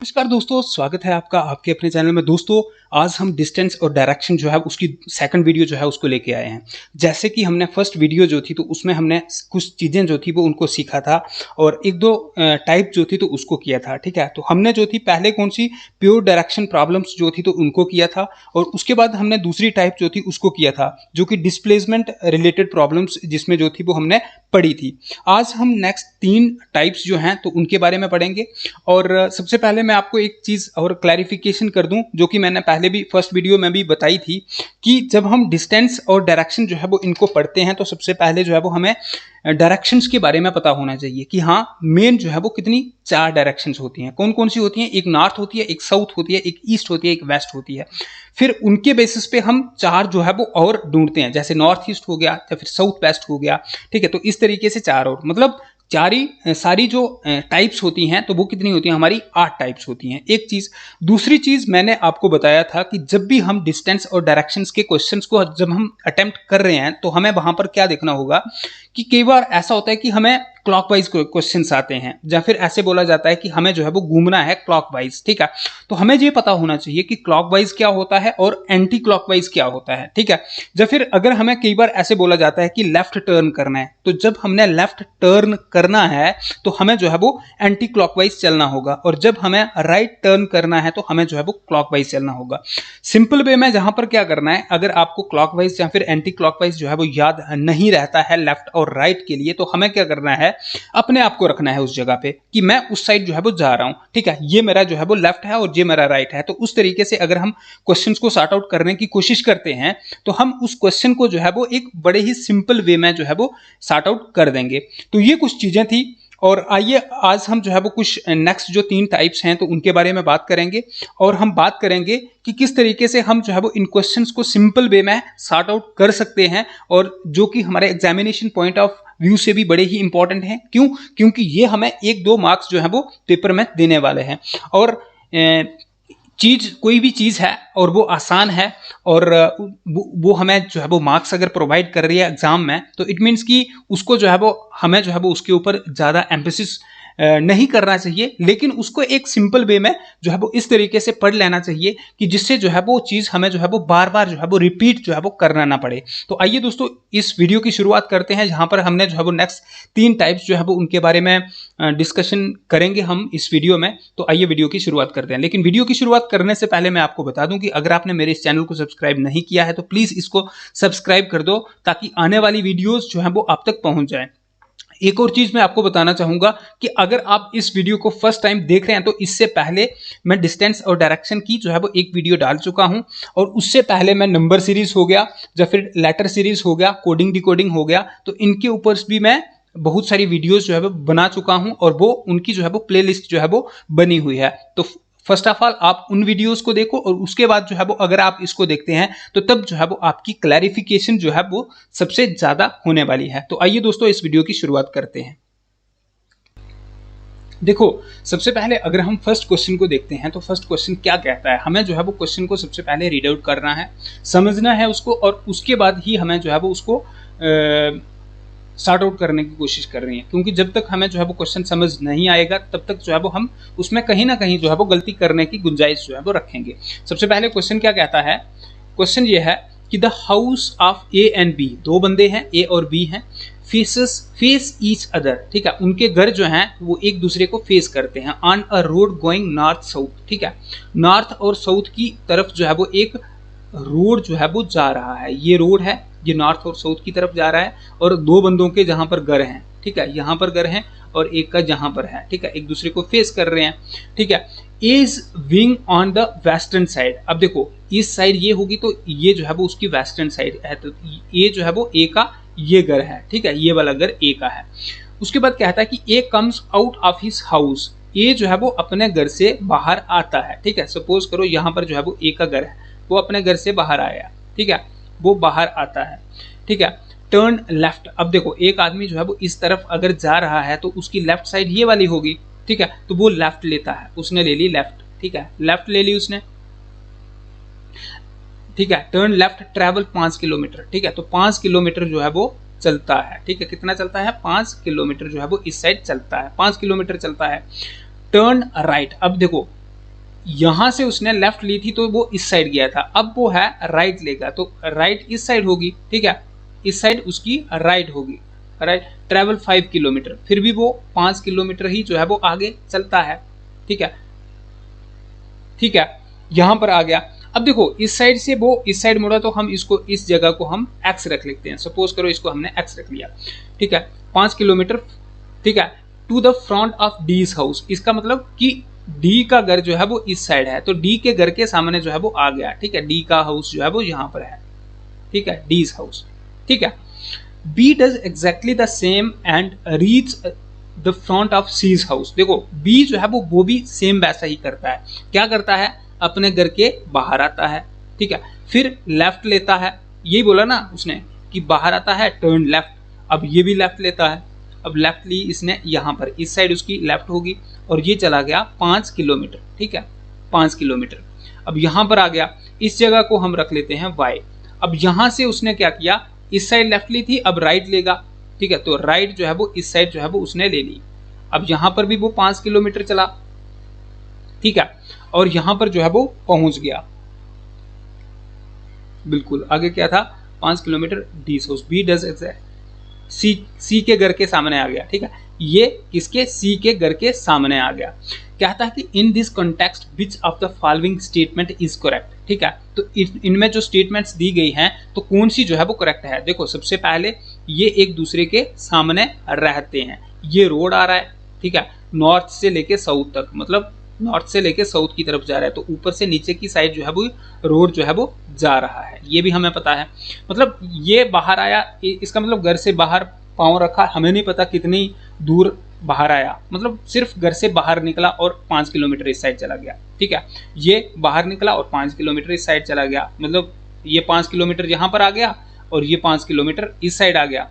नमस्कार दोस्तों, स्वागत है आपका आपके अपने चैनल में। दोस्तों, आज हम डिस्टेंस और डायरेक्शन जो है उसकी सेकंड वीडियो जो है उसको लेके आए हैं। जैसे कि हमने फर्स्ट वीडियो जो थी तो उसमें हमने कुछ चीज़ें जो थी वो उनको सीखा था और एक दो टाइप जो थी तो उसको किया था। ठीक है, तो हमने जो थी पहले कौन सी प्योर डायरेक्शन प्रॉब्लम्स जो थी तो उनको किया था और उसके बाद हमने दूसरी टाइप जो थी उसको किया था जो कि डिस्प्लेसमेंट रिलेटेड प्रॉब्लम्स जिसमें जो थी वो हमने पढ़ी थी। आज हम नेक्स्ट 3 टाइप्स जो हैं तो उनके बारे में पढ़ेंगे। और सबसे पहले मैं आपको एक चीज़ और क्लैरिफिकेशन कर दूं जो कि मैंने पहले भी फर्स्ट वीडियो में भी बताई थी कि जब हम डिस्टेंस और डायरेक्शन जो है वो इनको पढ़ते हैं तो सबसे पहले जो है वो हमें डायरेक्शंस के बारे में पता होना चाहिए कि हाँ, मेन जो है वो कितनी 4 डायरेक्शंस होती हैं। कौन कौन सी होती हैं? एक नॉर्थ होती है, एक साउथ होती है, एक ईस्ट होती है, एक वेस्ट होती है। फिर उनके बेसिस पे हम 4 जो है वो और ढूंढते हैं, जैसे नॉर्थ ईस्ट हो गया या फिर साउथ वेस्ट हो गया। ठीक है, तो इस तरीके से 4 और मतलब सारी जो टाइप्स होती हैं तो वो कितनी होती हैं? हमारी 8 टाइप्स होती हैं। एक चीज। दूसरी चीज मैंने आपको बताया था कि जब भी हम डिस्टेंस और डायरेक्शंस के क्वेश्चंस को जब हम अटेम्प्ट कर रहे हैं तो हमें वहां पर क्या देखना होगा कि कई बार ऐसा होता है कि हमें क्लॉकवाइज क्वेश्चंस आते हैं या फिर ऐसे बोला जाता है कि हमें जो है वो घूमना है क्लॉकवाइज। ठीक है, तो हमें ये पता होना चाहिए कि क्लॉकवाइज क्या होता है और एंटी क्लॉकवाइज क्या होता है। ठीक है, या फिर अगर हमें कई बार ऐसे बोला जाता है कि लेफ्ट टर्न करना है, तो जब हमने लेफ्ट टर्न करना है तो हमें जो है वो एंटी क्लॉकवाइज चलना होगा और जब हमें राइट टर्न करना है तो हमें जो है वो क्लॉकवाइज चलना होगा। सिंपल वे में जहां पर क्या करना है, अगर आपको क्लॉकवाइज या फिर एंटी क्लॉकवाइज जो है वो याद नहीं रहता है लेफ्ट और राइट के लिए, तो हमें क्या करना है, अपने आप को रखना है उस जगह पे कि मैं उस साइड जो है वो जा रहा हूं। ठीक है, ये मेरा जो है वो लेफ्ट है और ये मेरा राइट है। तो उस तरीके से अगर हम क्वेश्चंस को सॉर्ट आउट करने की कोशिश करते हैं तो हम उस क्वेश्चन को जो है वो एक बड़े ही सिंपल वे में जो है वो सॉर्ट आउट कर देंगे। तो ये कुछ चीजें थी और आइए आज हम जो है वो कुछ नेक्स्ट जो 3 टाइप्स हैं तो उनके बारे में बात करेंगे और हम बात करेंगे कि किस तरीके से हम जो है वो इन क्वेश्चंस को सिंपल वे में सॉर्ट आउट कर सकते हैं और जो कि हमारे एग्जामिनेशन पॉइंट ऑफ व्यू से भी बड़े ही इंपॉर्टेंट हैं। क्यों? क्योंकि ये हमें 1-2 मार्क्स जो है वो पेपर में देने वाले हैं और चीज कोई भी चीज है और वो आसान है और वो हमें जो है वो मार्क्स अगर प्रोवाइड कर रही है एग्जाम में तो इट मीन्स कि उसको जो है वो हमें जो है वो उसके ऊपर ज्यादा एम्फेसिस नहीं करना चाहिए, लेकिन उसको एक सिंपल वे में जो है वो इस तरीके से पढ़ लेना चाहिए कि जिससे जो है वो चीज हमें जो है वो बार बार जो है वो रिपीट जो है वो करना ना पड़े। तो आइए दोस्तों इस वीडियो की शुरुआत करते हैं जहां पर हमने जो है वो नेक्स्ट 3 टाइप्स जो है वो उनके बारे में डिस्कशन करेंगे हम इस वीडियो में। तो आइए वीडियो की शुरुआत करते हैं, लेकिन वीडियो की शुरुआत करने से पहले मैं आपको बता दूं कि अगर आपने मेरे इस चैनल को सब्सक्राइब नहीं किया है तो प्लीज इसको सब्सक्राइब कर दो ताकि आने वाली वीडियोस जो है वो आप तक पहुंच जाए। एक और चीज मैं आपको बताना चाहूंगा कि अगर आप इस वीडियो को फर्स्ट टाइम देख रहे हैं तो इससे पहले मैं डिस्टेंस और डायरेक्शन की जो है वो एक वीडियो डाल चुका हूं और उससे पहले मैं नंबर सीरीज हो गया या फिर लेटर सीरीज हो गया, कोडिंग डिकोडिंग हो गया, तो इनके ऊपर भी मैं बहुत सारी वीडियोस जो है वो बना चुका हूं और वो उनकी जो है वो प्लेलिस्ट जो है वो बनी हुई है। तो फर्स्ट ऑफ ऑल आप उन वीडियोस को देखो और उसके बाद जो है वो अगर आप इसको देखते हैं तो तब जो है वो आपकी क्लैरिफिकेशन जो है वो सबसे ज्यादा होने वाली है। तो आइए दोस्तों इस वीडियो की शुरुआत करते हैं। देखो, सबसे पहले अगर हम फर्स्ट क्वेश्चन को देखते हैं तो फर्स्ट क्वेश्चन क्या कहता है, हमें जो है वो क्वेश्चन को सबसे पहले रीड आउट करना है, समझना है उसको और उसके बाद ही हमें जो है वो उसको सॉर्ट आउट करने की कोशिश कर रही है, क्योंकि जब तक हमें जो है वो क्वेश्चन समझ नहीं आएगा तब तक जो है वो हम उसमें कहीं ना कहीं जो है वो गलती करने की गुंजाइश जो है वो रखेंगे। सबसे पहले क्वेश्चन क्या कहता है, क्वेश्चन ये है कि the house of A and B, 2 बंदे हैं ए और बी हैं, फेस ईच अदर। ठीक है, उनके घर जो हैं वो एक दूसरे को फेस करते हैं on a road going north south. ठीक है, नॉर्थ और साउथ की तरफ जो है वो एक रोड जो है वो जा रहा है, ये रोड है, ये नॉर्थ और साउथ की तरफ जा रहा है और 2 बंदों के जहां पर घर हैं, ठीक है, यहाँ पर घर हैं और एक का जहां पर है, ठीक है, एक दूसरे को फेस कर रहे हैं। ठीक है, is wing on the western side. अब देखो इस साइड ये होगी तो ये जो है वो उसकी वेस्टर्न साइड है, तो ये जो है वो ए का ये घर है। ठीक है, ये वाला घर ए का है। उसके बाद कहता है कि A comes out of his house, A जो है वो अपने घर से बाहर आता है। ठीक है, सपोज करो यहाँ पर जो है वो ए का घर है, वो अपने घर से बाहर आया, ठीक है, वो बाहर आता है। ठीक है, टर्न लेफ्ट। अब देखो एक आदमी जो है वो इस तरफ अगर जा रहा है तो उसकी लेफ्ट साइड ये वाली होगी। ठीक है, तो वो लेफ्ट लेता है, उसने ले ली लेफ्ट। ठीक है, लेफ्ट ले ली उसने। ठीक है, टर्न लेफ्ट, ट्रेवल 5 किलोमीटर। ठीक है, तो 5 किलोमीटर जो है वो चलता है। ठीक है, कितना चलता है? 5 किलोमीटर जो है वो इस साइड चलता है, 5 किलोमीटर चलता है। Turn right. अब देखो यहां से उसने लेफ्ट ली थी तो वो इस साइड गया था, अब वो है राइट लेगा तो राइट इस साइड होगी, ठीक है, इस साइड उसकी राइट होगी, राइट। ट्रेवल 5 किलोमीटर, फिर भी वो 5 किलोमीटर ही जो है वो आगे चलता है, ठीक है, ठीक है, यहां पर आ गया। अब देखो इस साइड से वो इस साइड मुड़ा तो हम इसको, इस जगह को हम एक्स रख लेते हैं, सपोज करो इसको हमने एक्स रख लिया, ठीक है, 5 किलोमीटर, ठीक है, to the front of D's house, इसका मतलब कि डी का घर जो है वो इस साइड है, तो डी के घर के सामने जो है वो आ गया, ठीक है, डी का हाउस जो है वो यहां पर है, ठीक है, डीज हाउस, ठीक है। B does exactly the same and reach the front of C's house, देखो बी जो है वो भी सेम वैसा ही करता है, क्या करता है, अपने घर के बाहर आता है, ठीक है, फिर लेफ्ट लेता है, यही बोला ना उसने कि बाहर आता है टर्न लेफ्ट, अब ये भी लेफ्ट लेता है, अब लेफ्ट ली इसने यहां पर, इस साइड उसकी लेफ्ट होगी और ये चला गया 5 किलोमीटर, ठीक है, 5 किलोमीटर। अब यहां पर आ गया, इस जगह को हम रख लेते हैं y। अब यहां से उसने क्या किया, इस साइड लेफ्ट ली थी, अब राइट लेगा, ठीक है, तो राइट जो है वो इस साइड जो है वो उसने ले ली, अब यहां पर भी वो 5 किलोमीटर चला, ठीक है, और यहां पर जो है वो पहुंच गया, बिल्कुल आगे क्या था, 5 किलोमीटर डी सोर्स, बी डज सी के घर के सामने आ गया, ठीक है, ये किसके, सी के घर के सामने आ गया। कहता है कि in this context which of the following statement is correct, ठीक है, तो इनमें जो स्टेटमेंट्स दी गई हैं तो कौन सी जो है वो करेक्ट है। देखो सबसे पहले ये एक दूसरे के सामने रहते हैं, ये रोड आ रहा है, ठीक है, नॉर्थ से लेके साउथ तक, मतलब नॉर्थ से लेके साउथ की तरफ जा रहा है, तो ऊपर से नीचे की साइड जो है वो रोड जो है वो जा रहा है, ये भी हमें पता है। मतलब ये बाहर आया, इसका मतलब घर से बाहर पाँव रखा, हमें नहीं पता कितनी दूर बाहर आया, मतलब सिर्फ घर से बाहर निकला और 5 किलोमीटर इस साइड चला गया, ठीक है, ये बाहर निकला और 5 किलोमीटर इस साइड चला गया, मतलब ये 5 किलोमीटर यहाँ पर आ गया और ये 5 किलोमीटर इस साइड आ गया।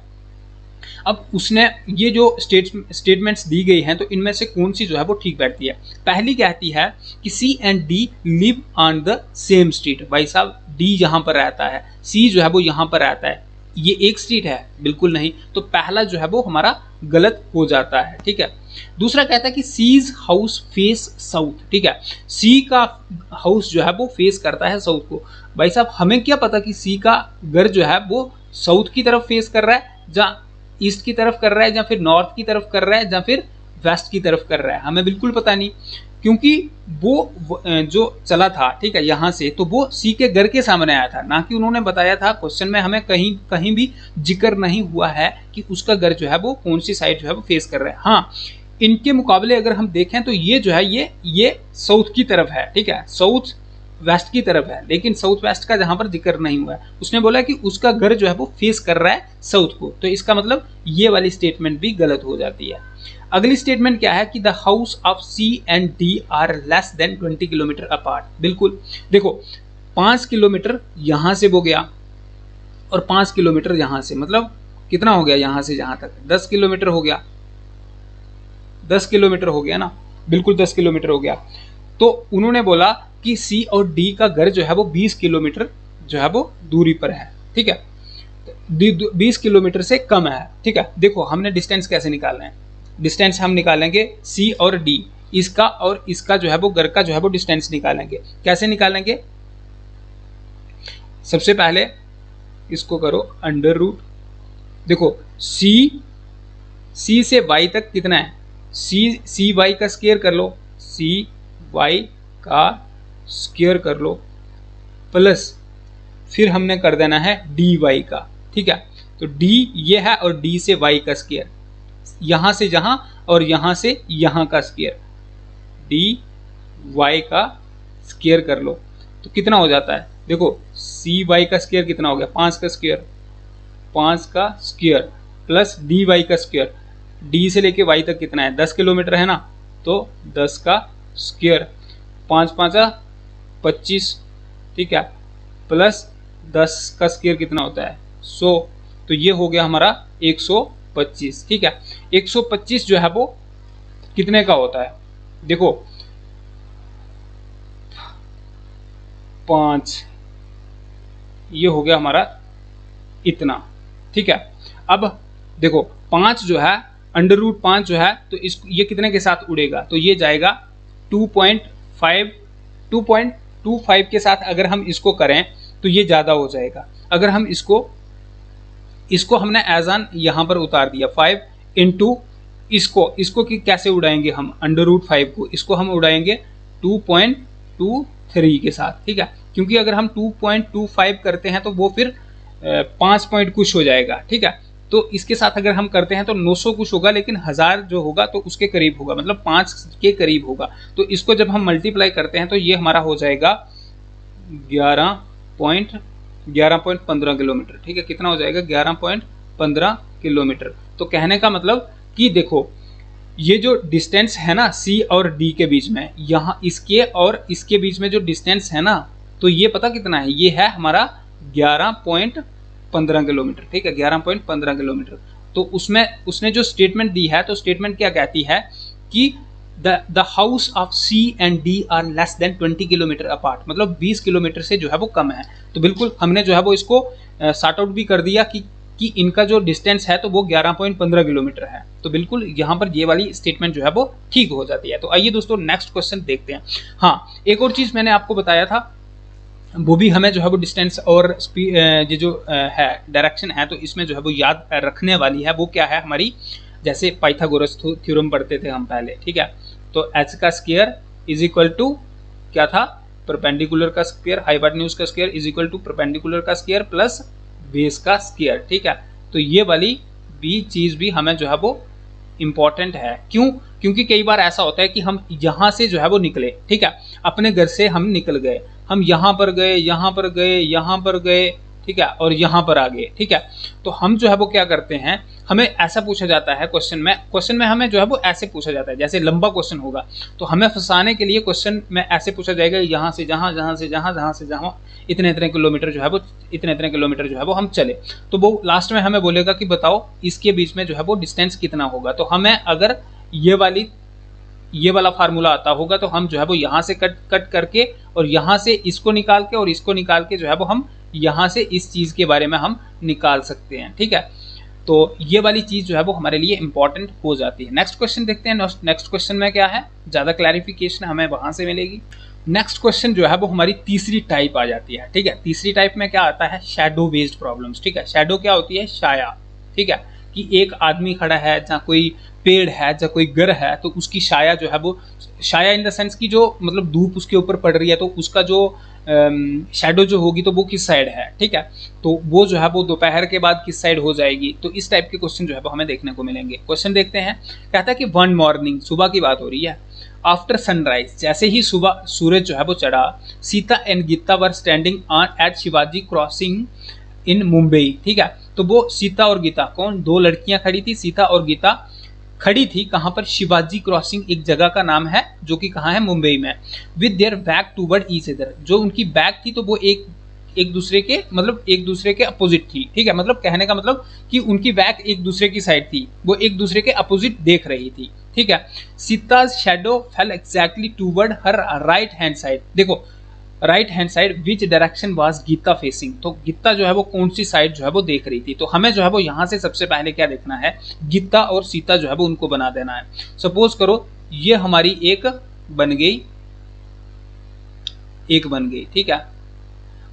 अब उसने ये जो स्टेटमेंट्स दी गई हैं तो इनमें से कौन सी जो है वो ठीक बैठती है। पहली कहती है कि C and D live on the same street, भाई साहब डी यहाँ पर रहता है, सी जो है वो यहाँ पर रहता है, ये एक स्ट्रीट है, बिल्कुल नहीं, तो पहला जो है वो हमारा गलत हो जाता है, ठीक है। दूसरा कहता है कि सीज हाउस फेस साउथ, ठीक है, सी का हाउस जो है वो फेस करता है साउथ को। भाई साहब हमें क्या पता कि सी का घर जो है वो साउथ की तरफ फेस कर रहा है, या ईस्ट की तरफ कर रहा है, या फिर नॉर्थ की तरफ कर रहा है, या फिर वेस्ट की तरफ कर रहा है, हमें बिल्कुल पता नहीं, क्योंकि वो जो चला था, ठीक है, यहाँ से, तो वो सी के घर के सामने आया था, ना कि उन्होंने बताया था। क्वेश्चन में हमें कहीं कहीं भी जिक्र नहीं हुआ है कि उसका घर जो है वो कौन सी साइड जो है वो फेस कर रहा है। हाँ, इनके मुकाबले अगर हम देखें तो ये जो है ये साउथ की तरफ है, ठीक है, साउथ वेस्ट की तरफ है, लेकिन साउथ वेस्ट का जहां पर जिक्र नहीं हुआ है। उसने बोला कि उसका घर जो है वो फेस कर रहा है साउथ को, तो इसका मतलब ये वाली स्टेटमेंट भी गलत हो जाती है। अगली स्टेटमेंट क्या है कि the house of C and D are less than 20 kilometre apart. बिल्कुल, देखो 5 किलोमीटर यहां से वो गया और 5 किलोमीटर यहां से, मतलब कितना हो गया यहां से यहां तक, 10 किलोमीटर हो गया, 10 किलोमीटर हो गया ना, बिल्कुल 10 किलोमीटर हो गया। तो उन्होंने बोला कि सी और डी का घर जो है वो 20 किलोमीटर जो है वो दूरी पर है, ठीक है, 20 किलोमीटर से कम है, ठीक है। देखो हमने डिस्टेंस कैसे निकालना है, डिस्टेंस हम निकालेंगे सी और डी, इसका और इसका जो है वो घर का जो है वो डिस्टेंस निकालेंगे। कैसे निकालेंगे, सबसे पहले इसको करो अंडर रूट, देखो सी से y तक कितना है, सी वाई का स्क्वायर कर लो, सी वाई का स्क्वायर कर लो, प्लस फिर हमने कर देना है डी वाई का, ठीक है, तो डी ये है और डी से वाई का स्क्वायर, यहां से जहां और यहां से यहां का स्क्वायर, डी वाई का स्क्वायर कर लो, तो कितना हो जाता है, देखो सी वाई का स्क्वायर कितना हो गया, 5 का स्क्वायर, 5 का स्क्वायर प्लस डी वाई का स्क्वायर, डी से लेके वाई तक कितना है, 10 किलोमीटर है ना, तो 10 का स्क्वायर, 5 5 25, ठीक है, प्लस 10 का स्क्वायर कितना होता है 100, तो ये हो गया हमारा 125, ठीक है। 125 जो है वो कितने का होता है, देखो 5, ये हो गया हमारा इतना, ठीक है। अब देखो 5 जो है अंडर रूट 5 जो है, तो इस ये कितने के साथ उड़ेगा, तो ये जाएगा 2.5 2.25 के साथ अगर हम इसको करें तो ये ज़्यादा हो जाएगा। अगर हम इसको हमने एज एन यहाँ पर उतार दिया 5 इंटू इसको कि कैसे उड़ाएंगे हम √5 को, इसको हम उड़ाएंगे 2.23 के साथ, ठीक है, क्योंकि अगर हम 2.25 करते हैं तो वो फिर 5 पॉइंट कुछ हो जाएगा, ठीक है। तो इसके साथ अगर हम करते हैं तो 900 कुछ होगा, लेकिन 1000 जो होगा तो उसके करीब होगा, मतलब 5 के करीब होगा। तो इसको जब हम मल्टीप्लाई करते हैं तो ये हमारा हो जाएगा 11.15 किलोमीटर, ठीक है। कितना हो जाएगा? 11.15 किलोमीटर। तो कहने का मतलब कि देखो ये जो डिस्टेंस है ना सी और डी के बीच में, यहाँ इसके और इसके बीच में जो डिस्टेंस है ना, तो ये पता कितना है? ये है हमारा 11.15 किलोमीटर, ठीक है, 11.15 किलोमीटर। तो उसमें उसने जो स्टेटमेंट दी है, तो स्टेटमेंट क्या कहती है कि the house of C and D are less than 20 kilometre apart, मतलब 20 किलोमीटर से जो है वो कम है। तो बिल्कुल हमने जो है वो इसको सॉर्ट आउट भी कर दिया कि इनका जो डिस्टेंस है तो वो 11.15 किलोमीटर है। तो बिल्कुल यहाँ पर ये वाली स्टेटमेंट जो है वो ठीक हो जाती है। तो आइए दोस्तों नेक्स्ट क्वेश्चन देखते हैं। हाँ, एक और चीज़ मैंने आपको बताया था, वो भी हमें जो है वो डिस्टेंस और ये जो है डायरेक्शन है, तो इसमें जो है वो याद रखने वाली है। वो क्या है हमारी? जैसे पाइथागोरस थ्योरम पढ़ते थे हम पहले, ठीक है। तो h का स्क्वायर इज इक्वल टू क्या था? परपेंडिकुलर का स्क्वायर, हाइपोटेन्यूज का square is equal to perpendicular का स्क्वायर प्लस बेस का स्क्वायर, ठीक है। तो ये वाली भी चीज भी हमें जो है वो इम्पॉर्टेंट है। क्यों? क्योंकि कई बार ऐसा होता है कि हम यहाँ से जो है वो निकले, ठीक है, अपने घर से हम निकल गए, हम यहाँ पर गए, यहाँ पर गए, यहाँ पर गए, ठीक है, और यहाँ पर आ गए, ठीक है। तो हम जो है वो क्या करते हैं, हमें ऐसा पूछा जाता है क्वेश्चन में हमें जो है वो ऐसे पूछा जाता है, जैसे लंबा क्वेश्चन होगा तो हमें फंसाने के लिए क्वेश्चन में ऐसे पूछा जाएगा, यहाँ से जहाँ, जहाँ से जहाँ, जहाँ से जहाँ, इतने इतने किलोमीटर जो है वो, इतने इतने किलोमीटर जो है वो हम चले। तो वो लास्ट में हमें बोलेगा कि बताओ इसके बीच में जो है वो डिस्टेंस कितना होगा। तो हमें अगर ये वाला फार्मूला आता होगा तो हम जो है वो यहाँ से कट करके और यहाँ से इसको निकाल के और इसको निकाल के जो है वो हम यहाँ से इस चीज़ के बारे में हम निकाल सकते हैं, ठीक है। तो ये वाली चीज़ जो है वो हमारे लिए इंपॉर्टेंट हो जाती है। नेक्स्ट क्वेश्चन देखते हैं। नेक्स्ट क्वेश्चन में क्या है, ज़्यादा क्लैरिफिकेशन हमें वहाँ से मिलेगी। नेक्स्ट क्वेश्चन जो है वो हमारी तीसरी टाइप आ जाती है, ठीक है। तीसरी टाइप में क्या आता है? शैडो बेस्ड प्रॉब्लम्स, ठीक है। शैडो क्या होती है? छाया, ठीक है, कि एक आदमी खड़ा है, जहाँ कोई पेड़ है, जहाँ कोई घर है, तो उसकी छाया जो है वो, छाया इन द सेंस की जो मतलब धूप उसके ऊपर पड़ रही है, तो उसका जो शैडो जो होगी तो वो किस साइड है, ठीक है। तो वो जो है वो दोपहर के बाद किस साइड हो जाएगी। तो इस टाइप के क्वेश्चन जो है वो हमें देखने को मिलेंगे। क्वेश्चन देखते हैं। कहता है कि वन मॉर्निंग, सुबह की बात हो रही है, आफ्टर सनराइज, जैसे ही सुबह सूरज जो है वो चढ़ा, Sita and Gita were standing on at Shivaji crossing in Mumbai, ठीक है। तो वो सीता और गीता, कौन? दो लड़कियां खड़ी थी, सीता और गीता खड़ी थी कहाँ पर? शिवाजी क्रॉसिंग एक जगह का नाम है जो कि कहाँ है? मुंबई में। With their back toward each other, जो उनकी बैक थी तो वो एक दूसरे के मतलब एक दूसरे के अपोजिट थी, ठीक है। मतलब कहने का मतलब कि उनकी बैक एक दूसरे की साइड थी, वो एक दूसरे के अपोजिट देख रही थी, ठीक है। Sita's shadow fell exactly toward her right hand side. देखो right hand side, which direction was Geeta facing, तो गीता जो है वो कौन सी साइड जो है वो देख रही थी। तो हमें जो है वो यहाँ से सबसे पहले क्या देखना है? गीता और सीता जो है वो उनको बना देना है। सपोज करो ये हमारी एक बन गई, ठीक है,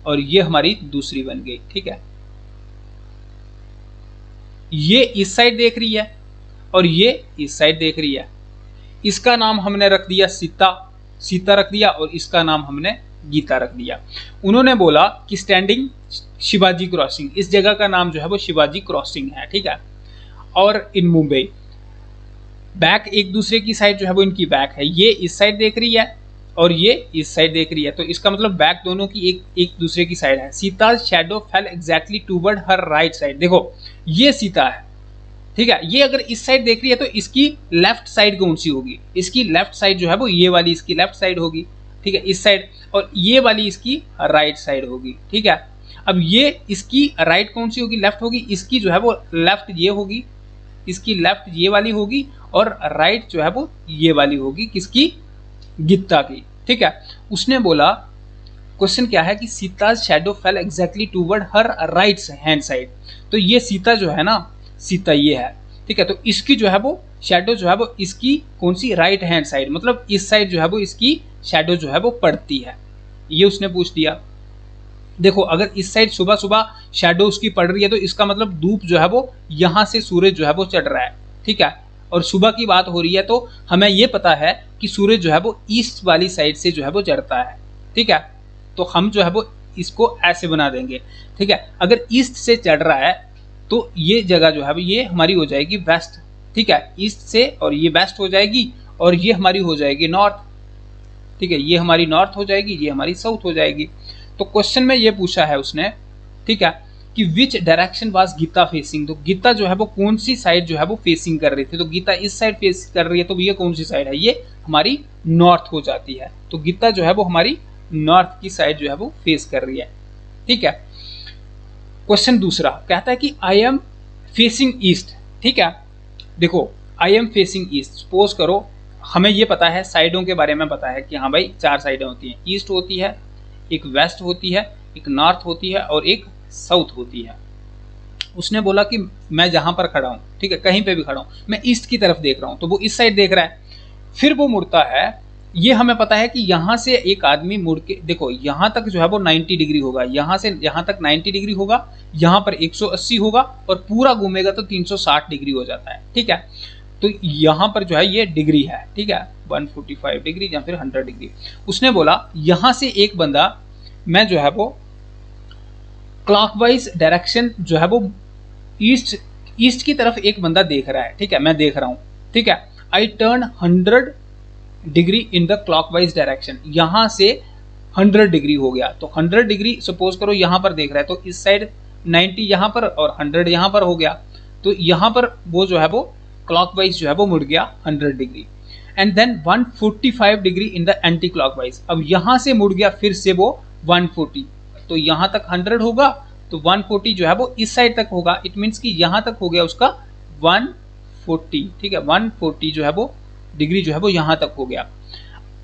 और ये हमारी दूसरी बन गई, ठीक है। ये इस साइड देख रही है और ये इस साइड देख रही है। इसका नाम हमने रख दिया सीता रख दिया, और इसका नाम हमने गीता रख दिया। उन्होंने बोला कि स्टैंडिंग शिवाजी क्रॉसिंग, इस जगह का नाम जो है वो शिवाजी क्रॉसिंग है, ठीक है। और इन मुंबई, बैक एक दूसरे की साइड जो है वो इनकी बैक है, ये इस साइड देख रही है और ये इस साइड देख रही है, तो इसका मतलब बैक दोनों की एक दूसरे की साइड है। Sita shadow fell exactly toward her right side. देखो ये सीता है, ठीक है, ये अगर इस साइड देख रही है तो इसकी लेफ्ट साइड कौन सी होगी? इसकी लेफ्ट साइड जो है वो ये वाली इसकी लेफ्ट साइड होगी, ठीक है, इस साइड, और ये वाली इसकी राइट साइड होगी, ठीक है। अब ये इसकी राइट कौन सी होगी? लेफ्ट होगी। इसकी जो है वो लेफ्ट ये होगी, इसकी लेफ्ट ये वाली होगी, और राइट जो है वो ये वाली होगी, किसकी? गीता की, ठीक है। उसने बोला क्वेश्चन क्या है कि Sita's shadow fell exactly toward her right hand side. तो ये सीता जो है ना, सीता ये है, ठीक है, तो इसकी जो है वो शैडो जो है वो इसकी कौन सी? राइट हैंड साइड, मतलब इस साइड जो है वो इसकी शैडो जो है वो पड़ती है, ये उसने पूछ दिया। देखो अगर इस साइड सुबह सुबह शैडो उसकी पड़ रही है तो इसका मतलब धूप जो है वो यहाँ से सूरज जो है वो चढ़ रहा है, ठीक है, और सुबह की बात हो रही है तो हमें ये पता है कि सूरज जो है वो ईस्ट वाली साइड से जो है वो चढ़ता है, ठीक है। तो हम जो है वो इसको ऐसे बना देंगे, ठीक है। अगर ईस्ट से चढ़ रहा है तो ये जगह जो है ये हमारी हो जाएगी वेस्ट, ठीक है, ईस्ट से, और ये वेस्ट हो जाएगी, और ये हमारी हो जाएगी नॉर्थ, ठीक है, ये हमारी नॉर्थ हो जाएगी, ये हमारी साउथ हो जाएगी। तो क्वेश्चन में ये पूछा है उसने, ठीक है, कि which direction was Geeta facing, तो गीता जो है वो कौन सी साइड जो है वो फेसिंग कर रही थी, तो गीता इस साइड फेस कर रही है, तो ये कौन सी साइड है, ये हमारी नॉर्थ हो जाती है। तो गीता जो है वो हमारी नॉर्थ की साइड जो है वो फेस कर रही है, ठीक है। क्वेश्चन दूसरा कहता है कि आई एम फेसिंग ईस्ट, ठीक है। देखो I am facing east, suppose करो हमें ये पता है, साइडों के बारे में पता है कि हाँ भाई 4 साइडें होती हैं, ईस्ट होती है, एक वेस्ट होती है, एक नॉर्थ होती है, और एक साउथ होती है। उसने बोला कि मैं जहां पर खड़ा हूं, ठीक है, कहीं पे भी खड़ा हूं, मैं ईस्ट की तरफ देख रहा हूं, तो वो इस साइड देख रहा है। फिर वो मुड़ता है, ये हमें पता है कि यहां से एक आदमी मुड़ के, देखो यहां तक जो है वो 90 डिग्री होगा, यहां से यहां तक 90 डिग्री होगा, यहां पर 180 होगा, और पूरा घूमेगा तो 360 डिग्री हो जाता है, ठीक है। तो यहां पर जो है ये डिग्री है, ठीक है, 145 डिग्री या फिर 100 डिग्री। उसने बोला यहां से एक बंदा, मैं जो है वो क्लॉकवाइज डायरेक्शन जो है वो ईस्ट की तरफ एक बंदा देख रहा है, ठीक है, मैं देख रहा हूं, ठीक है। I turn 100 degree in the clockwise direction, यहां से 100 डिग्री हो गया, तो 100 डिग्री सपोज करो यहां पर देख रहा है, तो इस साइड 90 यहां पर और 100 यहां पर हो गया, तो यहां पर वो जो है वो क्लॉकवाइज जो है वो मुड़ गया 100 degree, and then 145 degree in the anti clockwise, अब यहां से मुड़ गया फिर से वो 140, तो यहां तक 100 होगा, तो 140 जो है वो इस साइड तक होगा, इट मीन्स कि यहां तक हो गया उसका 140, ठीक है, 140 जो है वो डिग्री जो है वो यहां तक हो गया।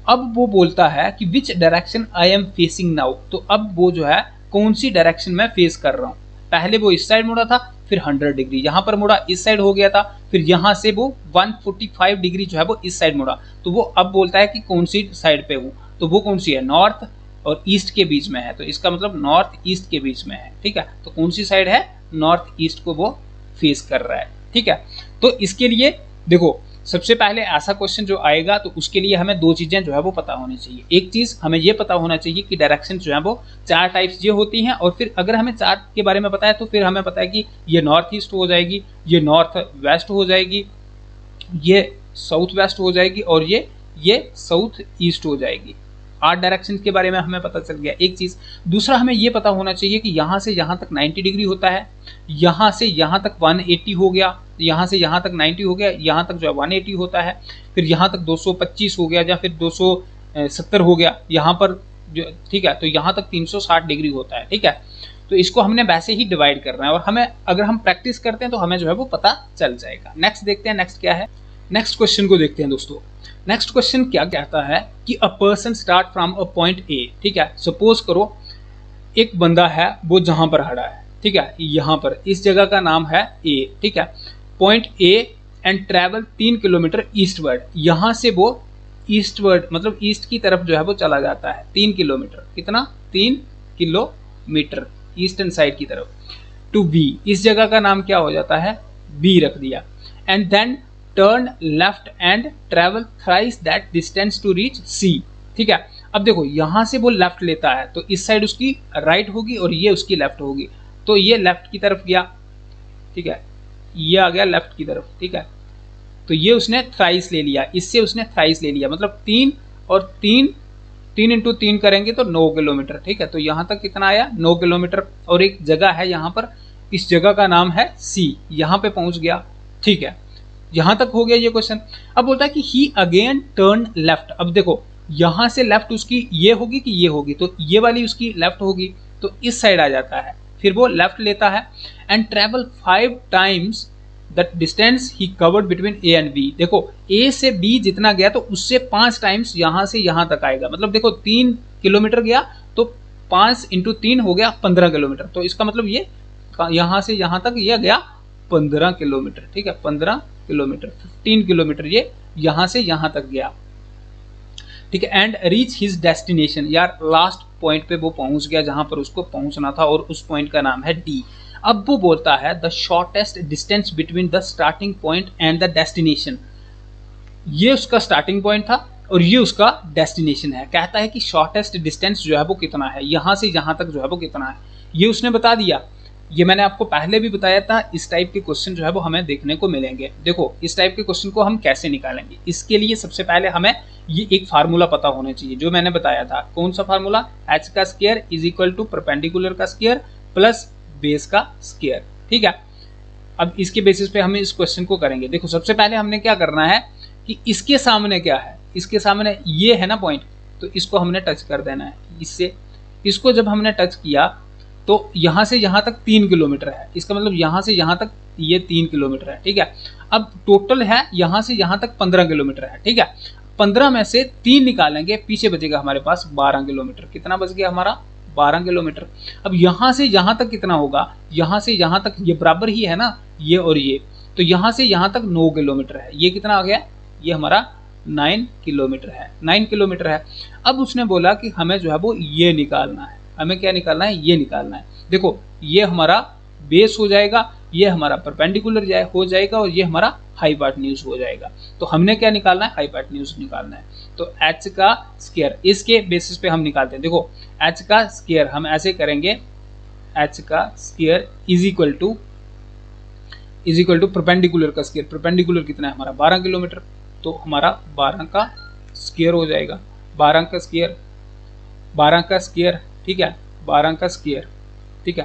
अब वो बोलता है कि which direction I am facing now, तो अब वो जो है कौन सी डायरेक्शन में फेस कर रहा हूं, पहले वो इस साइड मुड़ा था, फिर 100 डिग्री यहां पर मुड़ा, इस साइड हो गया था, फिर यहां से वो 145 डिग्री जो है वो इस साइड मुड़ा, तो वो अब बोलता है कि कौन सी साइड पे हूं, तो वो कौन सी है, नॉर्थ और ईस्ट के बीच में है, तो इसका मतलब नॉर्थ ईस्ट के बीच में है, ठीक है। तो कौन सी साइड है, नॉर्थ ईस्ट को वो फेस कर रहा है, ठीक है। तो इसके लिए देखो सबसे पहले ऐसा क्वेश्चन जो आएगा तो उसके लिए हमें 2 चीजें जो है वो पता होनी चाहिए। एक चीज हमें ये पता होना चाहिए कि डायरेक्शन जो है वो 4 टाइप्स ये होती हैं, और फिर अगर हमें 4 के बारे में पता है तो फिर हमें पता है कि ये नॉर्थ ईस्ट हो जाएगी, ये नॉर्थ वेस्ट हो जाएगी, ये साउथ वेस्ट हो जाएगी, और ये साउथ ईस्ट हो जाएगी। 8 डायरेक्शन के बारे में हमें पता चल गया एक चीज। दूसरा हमें यह पता होना चाहिए कि यहां से यहां तक 90 डिग्री होता है, यहां से यहां तक 180 हो गया, यहां से यहां तक 90 हो गया, यहां तक जो है 180 होता है, फिर यहां तक 225 हो गया या फिर 270 हो गया यहां पर, ठीक है, तो यहां तक 360 डिग्री होता है, ठीक है। तो इसको हमने वैसे ही डिवाइड करना है, और हमें अगर हम प्रैक्टिस करते हैं तो हमें जो है वो पता चल जाएगा। नेक्स्ट देखते हैं, नेक्स्ट क्या है, नेक्स्ट क्वेश्चन को देखते हैं दोस्तों। नेक्स्ट क्वेश्चन क्या कहता है कि a person start from a point A, ठीक है, सपोज करो एक बंदा है वो जहां पर खड़ा है, ठीक है, यहां पर इस जगह का नाम है ए, ठीक है, point A and travel 3 kilometre eastward, यहां से वो ईस्टवर्ड मतलब ईस्ट की तरफ जो है वो चला जाता है 3 किलोमीटर, कितना, 3 किलोमीटर ईस्टर्न साइड की तरफ, टू बी, इस जगह का नाम क्या हो जाता है, बी रख दिया, and then turn left and travel thrice that distance to reach C, ठीक है। अब देखो यहां से वो लेफ्ट लेता है तो इस साइड उसकी राइट होगी और ये उसकी लेफ्ट होगी, तो ये लेफ्ट की तरफ गया, ठीक है, ये आ गया लेफ्ट की तरफ, ठीक है, तो ये उसने थ्राइस ले लिया, इससे उसने थ्राइस ले लिया, मतलब 3 और 3 इंटू 3 करेंगे तो 9 किलोमीटर, ठीक है। तो यहां तक कितना आया, 9 किलोमीटर, और एक जगह है यहां पर, इस जगह का नाम है सी, यहां पे पहुंच गया, ठीक है, यहां तक हो गया ये क्वेश्चन। अब बोलता है कि ही अगेन टर्न लेफ्ट, अब देखो यहां से लेफ्ट उसकी ये होगी कि ये होगी, तो ये वाली उसकी लेफ्ट होगी, तो इस साइड आ जाता है, फिर वो लेफ्ट लेता है, and travel 5 times that distance he covered between A and B, देखो ए से बी जितना गया तो उससे 5 टाइम्स यहां से यहां तक आएगा, मतलब देखो 3 किलोमीटर गया तो 5 इंटू 3 हो गया 15 किलोमीटर, तो इसका मतलब ये यहां से यहां तक ये गया 15 किलोमीटर, ठीक है, 15 किलोमीटर, 15 किलोमीटर ये यहां से यहां तक गया। ठीक है, एंड रीच हिज डेस्टिनेशन, यार लास्ट पॉइंट पे वो पहुंच गया जहां पर उसको पहुंचना था, और उस पॉइंट का नाम है डी। अब वो बोलता है the shortest distance between the starting point and the destination. ये उसका स्टार्टिंग पॉइंट था और ये उसका डेस्टिनेशन है। कहता है कि शॉर्टेस्ट डिस्टेंस जो है वो कितना है, यहां से यहां तक जो है वो कितना है, ये उसने बता दिया। ये मैंने आपको पहले भी बताया था, इस टाइप के क्वेश्चन जो है वो हमें देखने को मिलेंगे। देखो इस टाइप के क्वेश्चन को हम कैसे निकालेंगे, इसके लिए सबसे पहले हमें ये एक फार्मूला पता होना चाहिए जो मैंने बताया था। कौन सा फार्मूला? एच का square is equal to perpendicular का स्क्वायर प्लस बेस का स्क्वायर। ठीक है, अब इसके बेसिस पे हम इस क्वेश्चन को करेंगे। देखो सबसे पहले हमने क्या करना है कि इसके सामने क्या है, इसके सामने ये है ना पॉइंट, तो इसको हमने टच कर देना है इससे। इसको जब हमने टच किया तो यहां से यहां तक 3 किलोमीटर है, इसका मतलब यहां से यहां तक ये 3 किलोमीटर है। ठीक है, अब टोटल है यहां से यहां तक 15 किलोमीटर है। ठीक है, 15 में से 3 निकालेंगे, पीछे बचेगा हमारे पास 12 किलोमीटर। कितना बच गया हमारा? 12 किलोमीटर। अब यहां से यहां तक कितना होगा? यहां से यहां तक ये बराबर ही है ना, ये और ये, तो यहां से यहां तक 9 किलोमीटर है। ये कितना आ गया? ये हमारा 9 किलोमीटर है, 9 किलोमीटर है। अब उसने बोला कि हमें जो है वो ये निकालना है। हमें क्या निकालना है? ये निकालना है। देखो ये हमारा बेस हो जाएगा, ये हमारा परपेंडिकुलर हो जाएगा और ये हमारा हाइपोटेन्यूज हो जाएगा। तो हमने क्या निकालना है? हाइपोटेन्यूज निकालना है। तो h का स्क्वायर इसके बेसिस पे हम निकालते हैं। देखो h का स्क्वायर हम ऐसे करेंगे, h का square is equal to perpendicular का स्क्वायर। परपेंडिकुलर कितना है हमारा? 12 किलोमीटर, तो हमारा 12 का स्क्वायर हो जाएगा। 12 का स्क्वायर, 12 का स्क्वायर, ठीक है, 12 का स्क्वायर, ठीक है,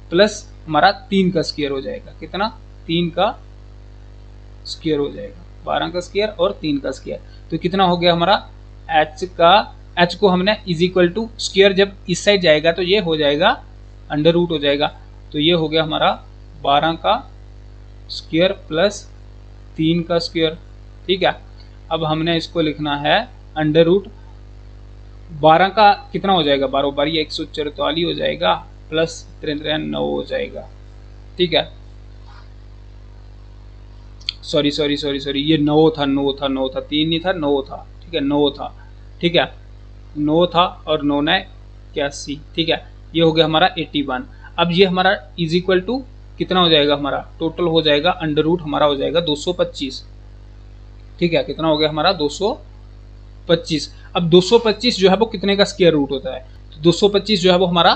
प्लस हमारा 3 का स्क्वायर हो जाएगा। कितना? 3 का स्क्वायर हो जाएगा। 12 का स्क्वायर और 3 का स्क्वायर, तो कितना हो गया हमारा? h को हमने इज इक्वल टू स्क्वायर जब इस साइड जाएगा तो ये हो जाएगा अंडर रूट हो जाएगा, तो ये हो गया हमारा 12 का स्क्वायर प्लस 3 का स्क्वायर। ठीक है, अब हमने इसको लिखना है अंडर रूट 12 का कितना हो जाएगा? 12 12 144 हो जाएगा, प्लस 9 हो जाएगा। ठीक है, सॉरी, ये 9 था, 3 नहीं था, 9 था। ठीक है, 9 था। ठीक है, 9 था और 9 9 81। ठीक है, ये हो गया हमारा 81। अब ये हमारा इज इक्वल टू कितना हो जाएगा? हमारा टोटल हो जाएगा अंडर रूट हमारा हो जाएगा 225। ठीक है, कितना हो गया हमारा? 225। अब 225 जो है वो कितने का स्क्वायर रूट होता है? तो 225 जो है वो हमारा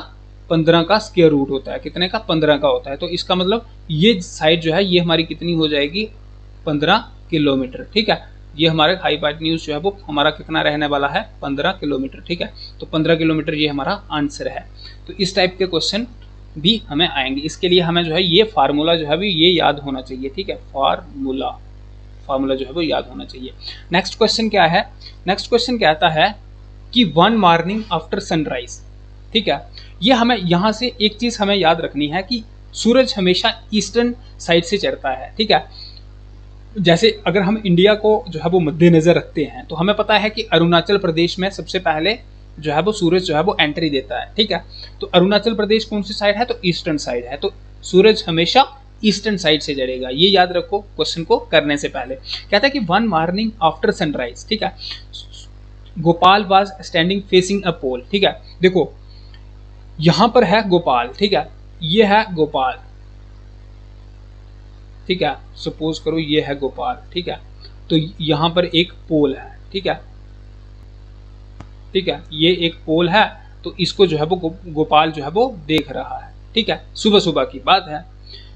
15 का स्क्वायर रूट होता है। कितने का? 15 का होता है। तो इसका मतलब ये साइड जो है ये हमारी कितनी हो जाएगी? 15 किलोमीटर। ठीक है, ये हमारे हाइपोटेन्यूज जो है वो हमारा कितना रहने वाला है? 15 किलोमीटर। ठीक है, तो 15 किलोमीटर ये हमारा आंसर है। तो इस टाइप के क्वेश्चन भी हमें आएंगे, इसके लिए हमें जो है ये फार्मूला जो है भी ये याद होना चाहिए। ठीक है, फार्मूला जो है वो याद होना चाहिए। नेक्स्ट क्वेश्चन क्या है? नेक्स्ट क्वेश्चन कहता है कि 1 मॉर्निंग आफ्टर सनराइज। ठीक है, ये हमें यहाँ से एक चीज हमें याद रखनी है कि सूरज हमेशा ईस्टर्न साइड से चढ़ता है। ठीक है, जैसे अगर हम इंडिया को जो है वो मद्देनजर रखते हैं तो हमें पता है कि अरुणाचल प्रदेश में सबसे पहले जो है वो सूरज जो है वो एंट्री देता है। ठीक है, तो अरुणाचल प्रदेश कौन सी साइड है? तो ईस्टर्न साइड है, तो सूरज हमेशा ईस्टर्न साइड से चढ़ेगा। ये याद रखो क्वेश्चन को करने से पहले। कहता है कि 1 मॉर्निंग आफ्टर सनराइज। ठीक है, Gopal was standing facing a pole. ठीक है, देखो यहां पर है गोपाल। ठीक है, ये है गोपाल। ठीक है, सपोज करो ये है गोपाल। ठीक है, तो यहां पर एक पोल है। ठीक है, ठीक है, ये एक पोल है, तो इसको जो है वो गोपाल जो है वो देख रहा है। ठीक है, सुबह सुबह की बात है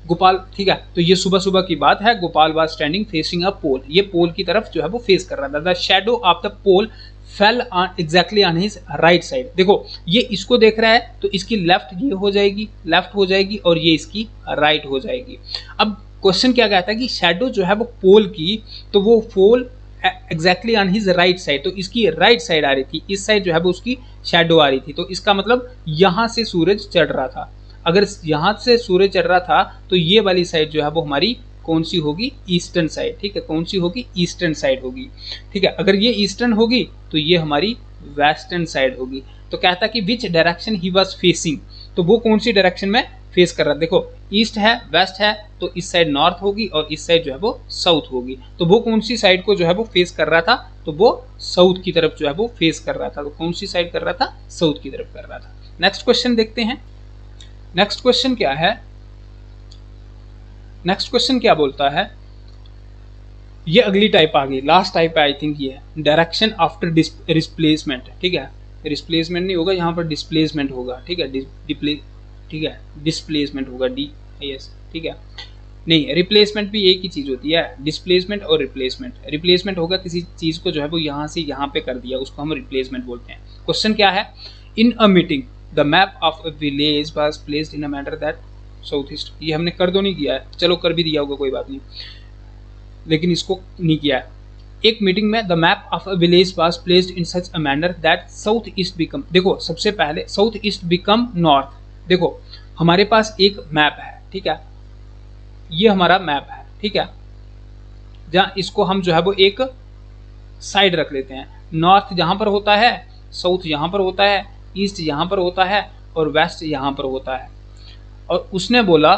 गोपाल। ठीक है, तो ये सुबह सुबह की बात है। Gopal was standing facing a pole, ये पोल की तरफ जो है वो फेस कर रहा था। The shadow of the pole fell on exactly on his right side. देखो ये इसको देख रहा है तो इसकी लेफ्ट ये हो जाएगी, लेफ्ट हो जाएगी, और ये इसकी राइट हो जाएगी। अब क्वेश्चन क्या कहता है कि शैडो जो है वो पोल की, तो वो pole exactly on his right side, तो इसकी राइट साइड आ रही थी, इस साइड जो है वो उसकी शैडो आ रही थी। तो इसका मतलब यहां से सूरज चढ़ रहा था। अगर यहां से सूरज चढ़ रहा था तो ये वाली साइड जो है वो हमारी कौन सी होगी? Eastern side. ठीक है, कौन सी होगी? ईस्टर्न साइड होगी। ठीक है, अगर ये ईस्टर्न होगी तो ये हमारी वेस्टर्न साइड होगी। तो कहता कि which direction he was facing, तो वो कौन सी डायरेक्शन में फेस कर रहा है? देखो ईस्ट है, वेस्ट है, तो इस साइड नॉर्थ होगी और इस साइड जो है वो साउथ होगी। तो वो कौन सी साइड को जो है वो फेस कर रहा था, तो वो साउथ की तरफ जो है वो फेस कर रहा था। तो कौन सी साइड कर रहा था, साउथ की तरफ कर रहा था। नेक्स्ट क्वेश्चन देखते हैं। नेक्स्ट क्वेश्चन क्या है, नेक्स्ट क्वेश्चन क्या बोलता है, ये अगली टाइप आ गई, लास्ट टाइप है आई थिंक ये, डायरेक्शन आफ्टर डिस्प्लेसमेंट। ठीक है, डिस्प्लेसमेंट नहीं होगा यहाँ पर, डिस्प्लेसमेंट होगा। ठीक है, ठीक है, डिस्प्लेसमेंट होगा, DIS। ठीक है, नहीं, रिप्लेसमेंट भी एक ही चीज होती है, डिस्प्लेसमेंट और रिप्लेसमेंट। रिप्लेसमेंट होगा किसी चीज को जो है वो यहाँ से यहाँ पे कर दिया, उसको हम रिप्लेसमेंट बोलते हैं। क्वेश्चन क्या है, in a meeting the map of a village was placed in a manner that south east. ये हमने कर दो नहीं किया है, चलो कर भी दिया होगा कोई बात नहीं, लेकिन इसको नहीं किया है। एक मीटिंग में the map of a village was placed in such a manner that south east become. देखो सबसे पहले साउथ ईस्ट बिकम नॉर्थ। देखो हमारे पास एक मैप है, ठीक है, ये हमारा मैप है, ठीक है, जहाँ इसको हम जो है वो एक साइड रख लेते हैं। नॉर्थ जहां पर होता है, साउथ यहाँ पर होता है, ईस्ट यहाँ पर होता है और वेस्ट यहाँ पर होता है। और उसने बोला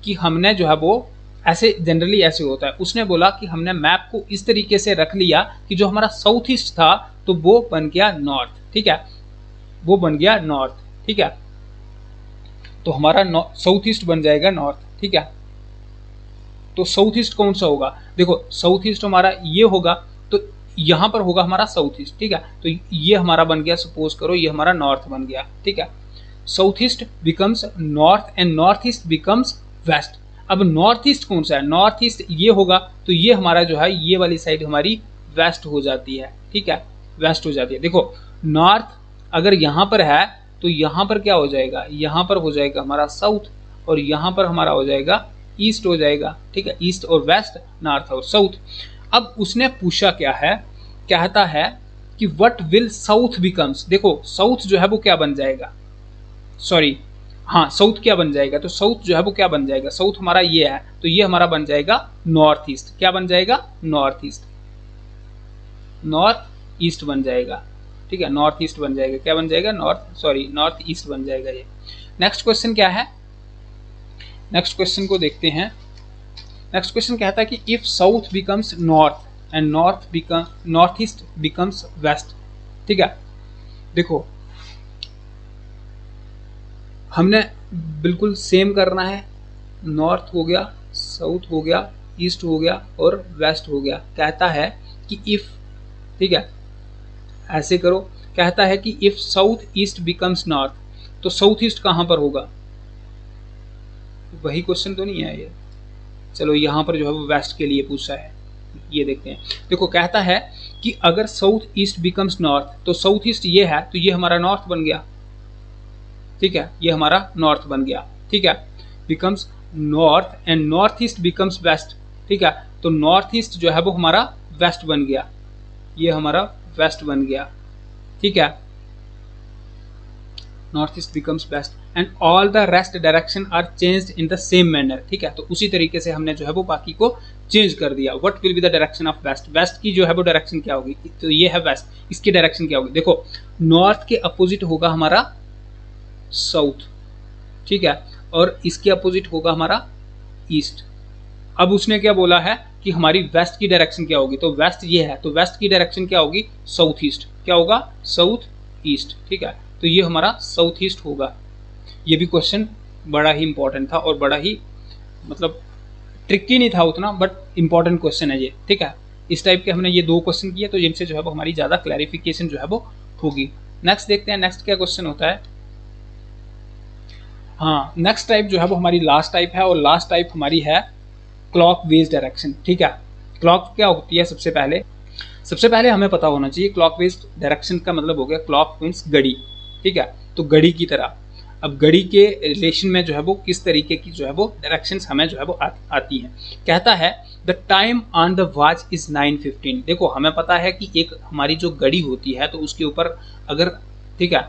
कि हमने जो है वो ऐसे, जनरली ऐसे होता है, उसने बोला कि हमने मैप को इस तरीके से रख लिया कि जो हमारा साउथ ईस्ट था तो वो बन गया नॉर्थ। ठीक है, वो बन गया नॉर्थ। ठीक है, तो हमारा साउथ ईस्ट बन जाएगा नॉर्थ। ठीक है, तो साउथ ईस्ट कौन सा होगा, देखो साउथ ईस्ट हमारा ये होगा, तो यहां पर होगा हमारा साउथ ईस्ट। ठीक है, तो ये हमारा बन गया, सपोज करो ये हमारा नॉर्थ बन गया। ठीक है, south east becomes north and north east becomes west. अब नॉर्थ ईस्ट कौन सा है, नॉर्थ ईस्ट ये होगा, तो ये हमारा जो है ये वाली साइड हमारी वेस्ट हो जाती है। ठीक है, वेस्ट हो जाती है। देखो नॉर्थ अगर यहाँ पर है तो यहाँ पर क्या हो जाएगा, यहाँ पर हो जाएगा हमारा साउथ और यहाँ पर हमारा हो जाएगा ईस्ट हो जाएगा। ठीक है, ईस्ट और वेस्ट, नॉर्थ और साउथ। अब उसने पूछा क्या है, कहता है कि व्हाट विल साउथ बिकम्स। देखो साउथ जो है वो क्या बन जाएगा, सॉरी हाँ, साउथ क्या बन जाएगा, तो साउथ जो है वो क्या बन जाएगा, साउथ हमारा ये है, तो ये हमारा बन जाएगा नॉर्थ ईस्ट। क्या बन जाएगा, नॉर्थ ईस्ट, नॉर्थ ईस्ट बन जाएगा। ठीक है, नॉर्थ ईस्ट बन जाएगा, क्या बन जाएगा, नॉर्थ ईस्ट बन जाएगा ये। नेक्स्ट क्वेश्चन क्या है, नेक्स्ट क्वेश्चन को देखते हैं। नेक्स्ट क्वेश्चन कहता है कि if south becomes north and north east becomes west. ठीक है, देखो हमने बिल्कुल सेम करना है, नॉर्थ हो गया, साउथ हो गया, ईस्ट हो गया और वेस्ट हो गया। कहता है कि इफ, ठीक है, ऐसे करो, कहता है कि if south east becomes north, तो साउथ ईस्ट कहां पर होगा, वही क्वेश्चन तो नहीं है ये, चलो यहां पर जो है वो वेस्ट के लिए पूछा है, ये देखते हैं। देखो कहता है कि अगर साउथ ईस्ट बिकम्स नॉर्थ, तो साउथ ईस्ट ये है, तो ये हमारा नॉर्थ बन गया। ठीक है, ये हमारा नॉर्थ बन गया। ठीक है, becomes north and north east becomes west. ठीक है, तो नॉर्थ ईस्ट जो है वो हमारा वेस्ट बन गया, ये हमारा वेस्ट बन गया। ठीक है, north east becomes west and all the rest direction are changed in the same manner. ठीक है, तो उसी तरीके से हमने जो है वो बाकी को चेंज कर दिया। What will be the direction of west, west की जो है वो डायरेक्शन क्या होगी, तो ये है वेस्ट, इसकी डायरेक्शन क्या होगी, देखो नॉर्थ के अपोजिट होगा हमारा साउथ। ठीक है, और इसके अपोजिट होगा हमारा ईस्ट। अब उसने क्या बोला है कि हमारी वेस्ट की डायरेक्शन क्या होगी, तो वेस्ट ये है, तो वेस्ट की डायरेक्शन क्या होगी, साउथ ईस्ट। क्या होगा, साउथ ईस्ट। ठीक है, तो ये हमारा साउथ ईस्ट होगा। ये भी क्वेश्चन बड़ा ही इंपॉर्टेंट था और बड़ा ही मतलब ट्रिकी नहीं था उतना, बट इंपॉर्टेंट क्वेश्चन है ये। ठीक है, इस टाइप के हमने ये दो क्वेश्चन किए, तो जिनसे जो है वो हमारी ज्यादा क्लैरिफिकेशन जो है वो होगी। नेक्स्ट देखते हैं, नेक्स्ट क्या क्वेश्चन होता है। हाँ, नेक्स्ट टाइप जो है वो हमारी लास्ट टाइप है, और लास्ट टाइप हमारी है क्लॉक वेज डायरेक्शन। ठीक है, क्लॉक क्या होती है, सबसे पहले हमें पता होना चाहिए क्लॉक वेज डायरेक्शन का मतलब हो गया, क्लॉक मीन्स घड़ी। ठीक है, तो घड़ी की तरह, अब घड़ी के रिलेशन में जो है वो किस तरीके की जो है वो डायरेक्शंस हमें जो है वो आती हैं। कहता है the time on the watch is 9:15। देखो हमें पता है कि एक हमारी जो घड़ी होती है तो उसके ऊपर अगर, ठीक है,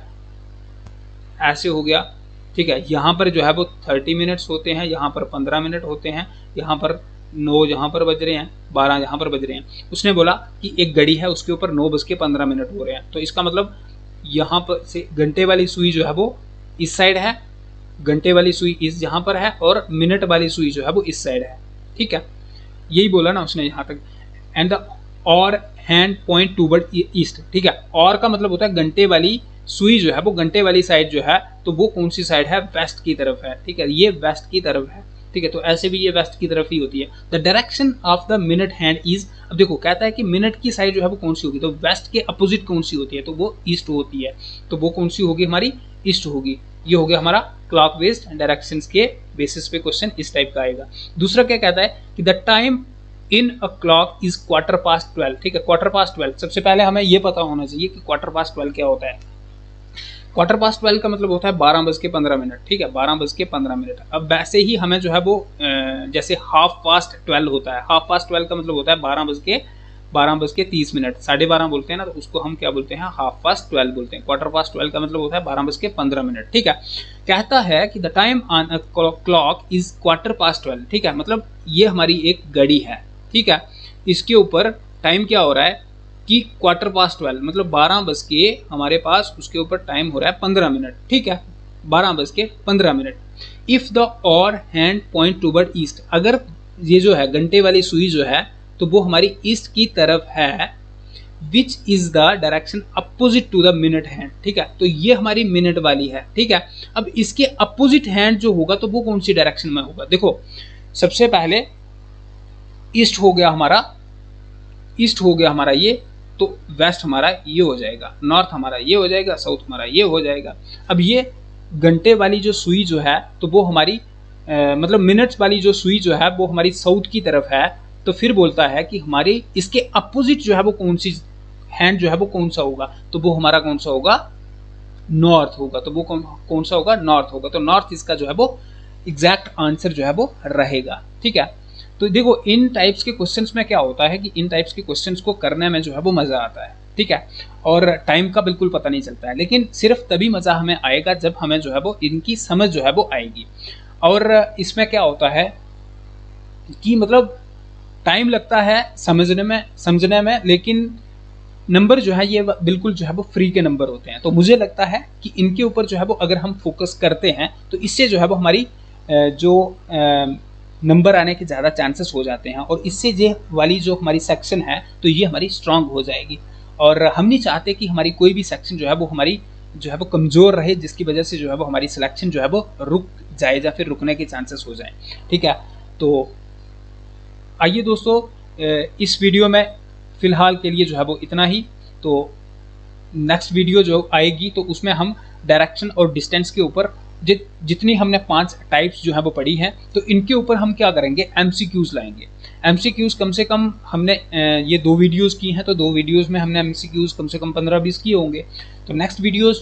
ऐसे हो गया, ठीक है, यहाँ पर जो है वो 30 मिनट्स होते हैं, यहाँ पर 15 मिनट होते हैं, यहाँ पर 9 यहाँ पर बज रहे हैं, 12 यहाँ पर बज रहे हैं। उसने बोला कि एक घड़ी है उसके ऊपर 9:15 हो रहे हैं, तो इसका मतलब यहाँ पर से घंटे वाली सुई जो है वो इस साइड है, घंटे वाली सुई इस जहाँ पर है और मिनट वाली सुई जो है वो इस साइड है, ठीक है, यही बोला ना उसने यहाँ तक। एंड द और हैंड पॉइंट टूवर्ड ईस्ट, ठीक है, और का मतलब होता है घंटे वाली सुई जो है वो घंटे वाली साइड जो है तो वो कौन सी साइड है, वेस्ट की तरफ है, ठीक है, ये वेस्ट की तरफ है, ठीक है, तो ऐसे भी ये वेस्ट की तरफ ही होती है। The direction of the minute hand is, अब देखो कहता है कि मिनट की साइड जो है वो कौन सी होगी, तो वेस्ट के अपोजिट कौन सी होती है, तो वो ईस्ट होती है, तो वो कौन सी होगी हमारी, ईस्ट होगी। ये हो गया हमारा क्लॉक बेस्ड डायरेक्शंस के बेसिस पे क्वेश्चन इस टाइप का आएगा। दूसरा क्या कहता है कि the time in a clock is 12:15, ठीक है, 12:15। सबसे पहले हमें ये पता होना चाहिए कि 12:15 क्या होता है। 12:15 का मतलब होता है 12:15, ठीक है, 12:15। अब वैसे ही हमें जो है वो जैसे 12:30 होता है, 12:30 का मतलब होता है 12:30, 12:30 बोलते हैं ना, तो उसको हम क्या बोलते हैं, 12:30 बोलते हैं। 12:15 का मतलब होता है 12:15, ठीक है। कहता है कि the time on a clock is 12:15, ठीक है, मतलब ये हमारी एक घड़ी है, ठीक है, इसके ऊपर टाइम क्या हो रहा है कि 12:15 मतलब 12 बज के हमारे पास उसके ऊपर टाइम हो रहा है 15 मिनट, ठीक है, 12:15। इफ द और हैंड पॉइंट टूवर्ड ईस्ट, अगर ये जो है घंटे वाली सुई जो है तो वो हमारी ईस्ट की तरफ है, which is the direction opposite to the minute hand, ठीक है, तो ये हमारी मिनट वाली है, ठीक है। अब इसके अपोजिट हैंड जो होगा तो वो कौन सी डायरेक्शन में होगा, देखो सबसे पहले ईस्ट हो गया हमारा, ईस्ट हो गया हमारा ये, तो वेस्ट हमारा ये हो जाएगा, नॉर्थ हमारा ये हो जाएगा, साउथ हमारा ये हो जाएगा। अब ये घंटे वाली जो सुई जो है तो वो हमारी मतलब मिनट्स वाली जो सुई जो है वो हमारी साउथ की तरफ है, तो फिर बोलता है कि हमारी इसके अपोजिट जो है वो कौन सी हैंड जो है वो कौन सा होगा, तो वो हमारा कौन सा होगा, नॉर्थ होगा, तो वो कौन सा होगा, नॉर्थ होगा, तो नॉर्थ इसका जो है वो एग्जैक्ट आंसर जो है वो रहेगा, ठीक है। तो देखो इन टाइप्स के क्वेश्चंस में क्या होता है कि इन टाइप्स के क्वेश्चंस को करने में जो है वो मज़ा आता है, ठीक है, और टाइम का बिल्कुल पता नहीं चलता है, लेकिन सिर्फ तभी मज़ा हमें आएगा जब हमें जो है वो इनकी समझ जो है वो आएगी। और इसमें क्या होता है कि मतलब टाइम लगता है समझने में, लेकिन नंबर जो है ये बिल्कुल जो है वो फ्री के नंबर होते हैं। तो मुझे लगता है कि इनके ऊपर जो है वो अगर हम फोकस करते हैं तो इससे जो है वो हमारी जो नंबर आने के ज़्यादा चांसेस हो जाते हैं, और इससे ये वाली जो हमारी सेक्शन है तो ये हमारी स्ट्रांग हो जाएगी। और हम नहीं चाहते कि हमारी कोई भी सेक्शन जो है वो हमारी जो है वो कमज़ोर रहे, जिसकी वजह से जो है वो हमारी सिलेक्शन जो है वो रुक जाए या फिर रुकने के चांसेस हो जाएं, ठीक है। तो आइए दोस्तों इस वीडियो में फ़िलहाल के लिए जो है वो इतना ही। तो नेक्स्ट वीडियो जो आएगी तो उसमें हम डायरेक्शन और डिस्टेंस के ऊपर जितनी हमने 5 टाइप्स जो है वो पढ़ी हैं तो इनके ऊपर हम क्या करेंगे, एमसीक्यूज़ लाएंगे। एमसीक्यूज़ कम से कम हमने ये 2 वीडियोज़ की हैं, तो 2 वीडियोज़ में हमने एमसीक्यूज़ कम से कम 15-20 किए होंगे। तो नेक्स्ट वीडियो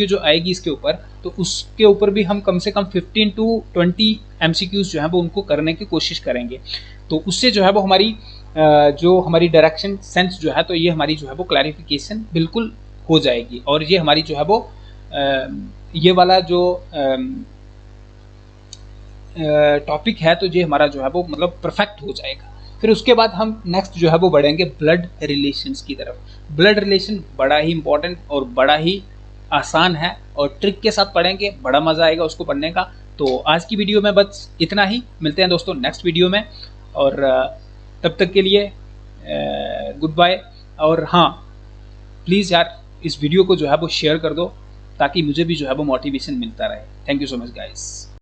जो आएगी इसके ऊपर, तो उसके ऊपर भी हम कम से कम 15 to 20 एमसीक्यूज़ जो है वो उनको करने की कोशिश करेंगे। तो उससे जो है वो हमारी जो हमारी डायरेक्शन सेंस जो है तो ये हमारी जो है वो क्लैरिफिकेशन बिल्कुल हो जाएगी, और ये हमारी जो है वो ये वाला जो टॉपिक है तो ये हमारा जो है वो मतलब परफेक्ट हो जाएगा। फिर उसके बाद हम नेक्स्ट जो है वो बढ़ेंगे ब्लड रिलेशंस की तरफ। ब्लड रिलेशन बड़ा ही इंपॉर्टेंट और बड़ा ही आसान है, और ट्रिक के साथ पढ़ेंगे, बड़ा मज़ा आएगा उसको पढ़ने का। तो आज की वीडियो में बस इतना ही, मिलते हैं दोस्तों नेक्स्ट वीडियो में, और तब तक के लिए गुड बाय। और हाँ प्लीज़ यार इस वीडियो को जो है वो शेयर कर दो ताकि मुझे भी जो है वो मोटिवेशन मिलता रहे। Thank you so much guys.